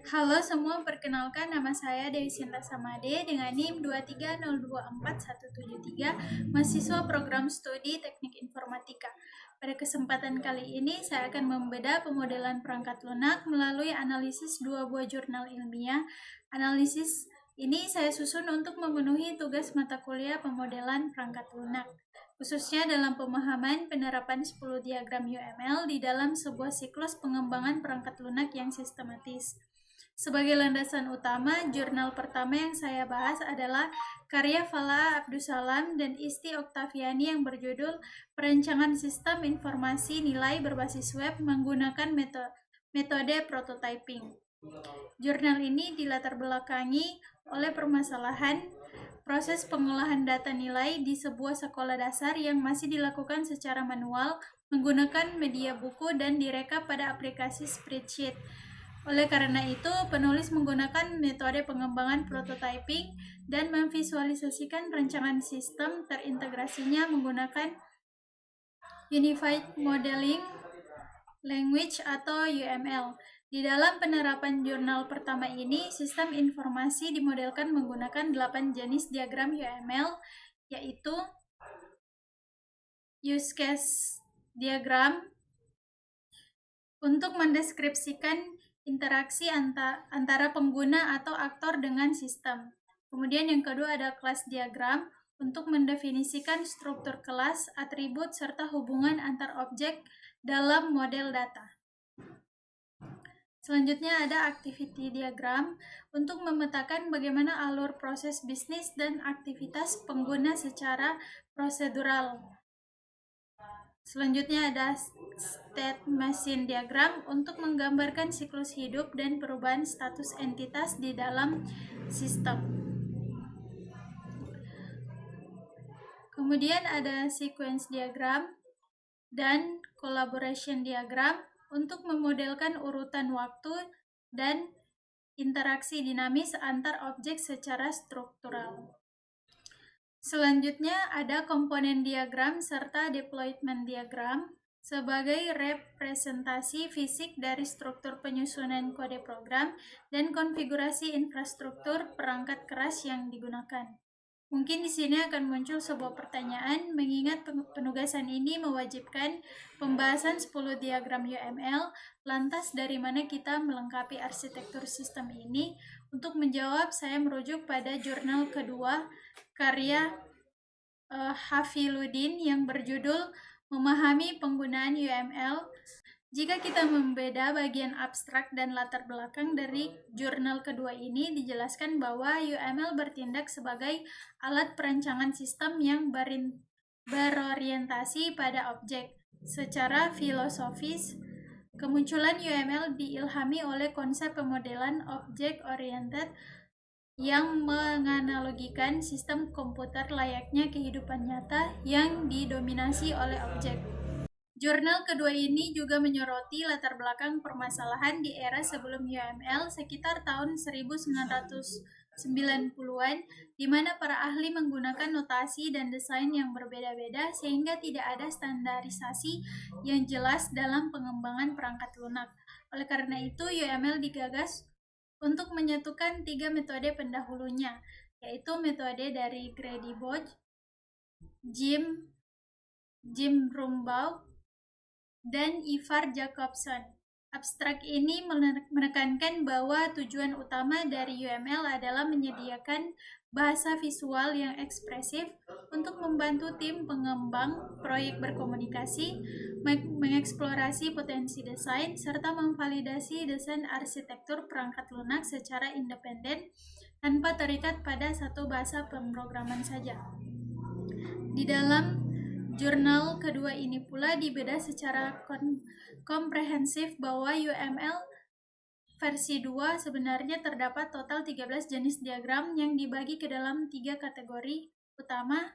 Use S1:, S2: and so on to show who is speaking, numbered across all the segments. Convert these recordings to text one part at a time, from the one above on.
S1: Halo semua, perkenalkan nama saya Dewi Sinta Samade dengan NIM 230247173, mahasiswa program studi Teknik Informatika. Pada kesempatan kali ini, saya akan membedah pemodelan perangkat lunak melalui analisis dua buah jurnal ilmiah. Analisis ini saya susun untuk memenuhi tugas mata kuliah pemodelan perangkat lunak, khususnya dalam pemahaman penerapan 10 diagram UML di dalam sebuah siklus pengembangan perangkat lunak yang sistematis. Sebagai landasan utama, jurnal pertama yang saya bahas adalah karya Fala Abdussalam dan Isti Oktaviani yang berjudul Perancangan Sistem Informasi Nilai Berbasis Web Menggunakan Metode Prototyping. Jurnal ini dilatar belakangi oleh permasalahan proses pengolahan data nilai di sebuah sekolah dasar yang masih dilakukan secara manual menggunakan media buku dan direkap pada aplikasi spreadsheet. Oleh karena itu, penulis menggunakan metode pengembangan prototyping dan memvisualisasikan rancangan sistem terintegrasinya menggunakan Unified Modeling Language atau UML. Di dalam penerapan jurnal pertama ini, sistem informasi dimodelkan menggunakan 8 jenis diagram UML, yaitu use case diagram untuk mendeskripsikan interaksi antara pengguna atau aktor dengan sistem. Kemudian yang kedua ada class diagram untuk mendefinisikan struktur kelas, atribut, serta hubungan antar objek dalam model data. Selanjutnya ada activity diagram untuk memetakan bagaimana alur proses bisnis dan aktivitas pengguna secara prosedural. Selanjutnya ada state machine diagram untuk menggambarkan siklus hidup dan perubahan status entitas di dalam sistem. Kemudian ada sequence diagram dan collaboration diagram untuk memodelkan urutan waktu dan interaksi dinamis antar objek secara struktural. Selanjutnya ada komponen diagram serta deployment diagram sebagai representasi fisik dari struktur penyusunan kode program dan konfigurasi infrastruktur perangkat keras yang digunakan. Mungkin di sini akan muncul sebuah pertanyaan, mengingat penugasan ini mewajibkan pembahasan 10 diagram UML, lantas dari mana kita melengkapi arsitektur sistem ini? Untuk menjawab, saya merujuk pada jurnal kedua karya Hafiludin yang berjudul Memahami Penggunaan UML. Jika kita membeda bagian abstrak dan latar belakang dari jurnal kedua ini, dijelaskan bahwa UML bertindak sebagai alat perancangan sistem yang berorientasi pada objek. Secara filosofis, kemunculan UML diilhami oleh konsep pemodelan object-oriented yang menganalogikan sistem komputer layaknya kehidupan nyata yang didominasi oleh objek. Jurnal kedua ini juga menyoroti latar belakang permasalahan di era sebelum UML sekitar tahun 1990-an, di mana para ahli menggunakan notasi dan desain yang berbeda-beda sehingga tidak ada standarisasi yang jelas dalam pengembangan perangkat lunak. Oleh karena itu, UML digagas untuk menyatukan 3 metode pendahulunya, yaitu metode dari Grady Bodge, Jim Brumbaugh, dan Ivar Jacobson. Abstrak ini menekankan bahwa tujuan utama dari UML adalah menyediakan bahasa visual yang ekspresif untuk membantu tim pengembang proyek berkomunikasi, mengeksplorasi potensi desain, serta memvalidasi desain arsitektur perangkat lunak secara independen tanpa terikat pada satu bahasa pemrograman saja. Di dalam jurnal kedua ini pula dibedah secara komprehensif bahwa UML versi 2 sebenarnya terdapat total 13 jenis diagram yang dibagi ke dalam 3 kategori utama: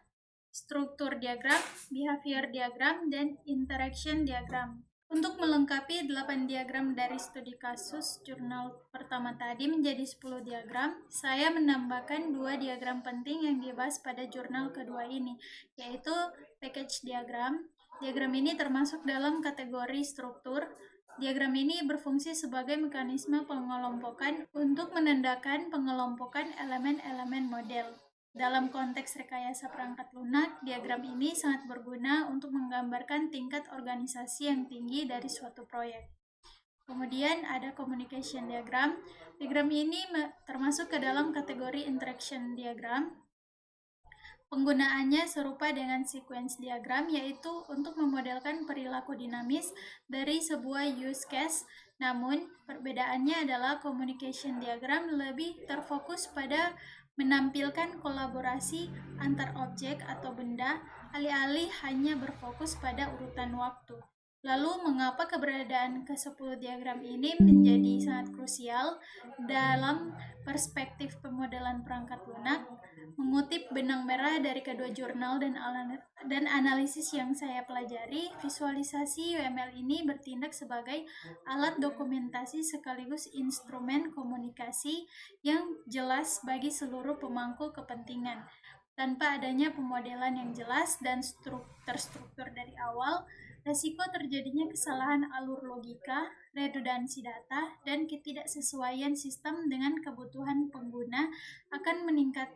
S1: struktur diagram, behavior diagram, dan interaction diagram. Untuk melengkapi 8 diagram dari studi kasus jurnal pertama tadi menjadi 10 diagram, saya menambahkan 2 diagram penting yang dibahas pada jurnal kedua ini, yaitu package diagram. Diagram ini termasuk dalam kategori struktur, Diagram ini berfungsi sebagai mekanisme pengelompokan untuk menandakan pengelompokan elemen-elemen model. Dalam konteks rekayasa perangkat lunak, diagram ini sangat berguna untuk menggambarkan tingkat organisasi yang tinggi dari suatu proyek. Kemudian ada communication diagram. Diagram ini termasuk ke dalam kategori interaction diagram. Penggunaannya serupa dengan sequence diagram, yaitu untuk memodelkan perilaku dinamis dari sebuah use case. Namun, perbedaannya adalah communication diagram lebih terfokus pada menampilkan kolaborasi antar objek atau benda, alih-alih hanya berfokus pada urutan waktu. Lalu, mengapa keberadaan ke-10 diagram ini menjadi sangat krusial dalam perspektif pemodelan perangkat lunak? Mengutip benang merah dari kedua jurnal dan analisis yang saya pelajari, visualisasi UML ini bertindak sebagai alat dokumentasi sekaligus instrumen komunikasi yang jelas bagi seluruh pemangku kepentingan. Tanpa adanya pemodelan yang jelas dan terstruktur dari awal, resiko terjadinya kesalahan alur logika, redundansi data, dan ketidaksesuaian sistem dengan kebutuhan pengguna akan meningkat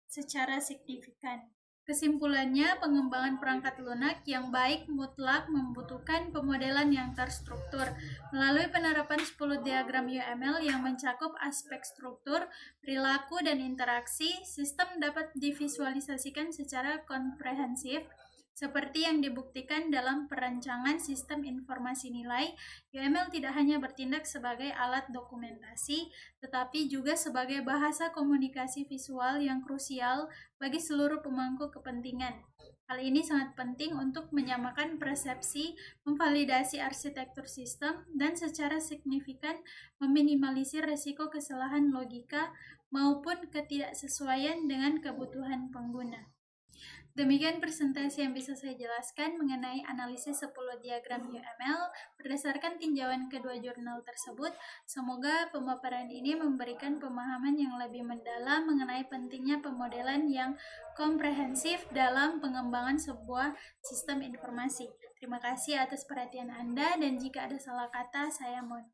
S1: secara signifikan. Kesimpulannya, pengembangan perangkat lunak yang baik mutlak membutuhkan pemodelan yang terstruktur. Melalui penerapan 10 diagram UML yang mencakup aspek struktur, perilaku, dan interaksi, sistem dapat divisualisasikan secara komprehensif. Seperti yang dibuktikan dalam perancangan sistem informasi nilai, UML tidak hanya bertindak sebagai alat dokumentasi, tetapi juga sebagai bahasa komunikasi visual yang krusial bagi seluruh pemangku kepentingan. Hal ini sangat penting untuk menyamakan persepsi, memvalidasi arsitektur sistem, dan secara signifikan meminimalisir risiko kesalahan logika maupun ketidaksesuaian dengan kebutuhan pengguna. Demikian presentasi yang bisa saya jelaskan mengenai analisis 10 diagram UML berdasarkan tinjauan kedua jurnal tersebut. Semoga pemaparan ini memberikan pemahaman yang lebih mendalam mengenai pentingnya pemodelan yang komprehensif dalam pengembangan sebuah sistem informasi. Terima kasih atas perhatian Anda, dan jika ada salah kata, saya mohon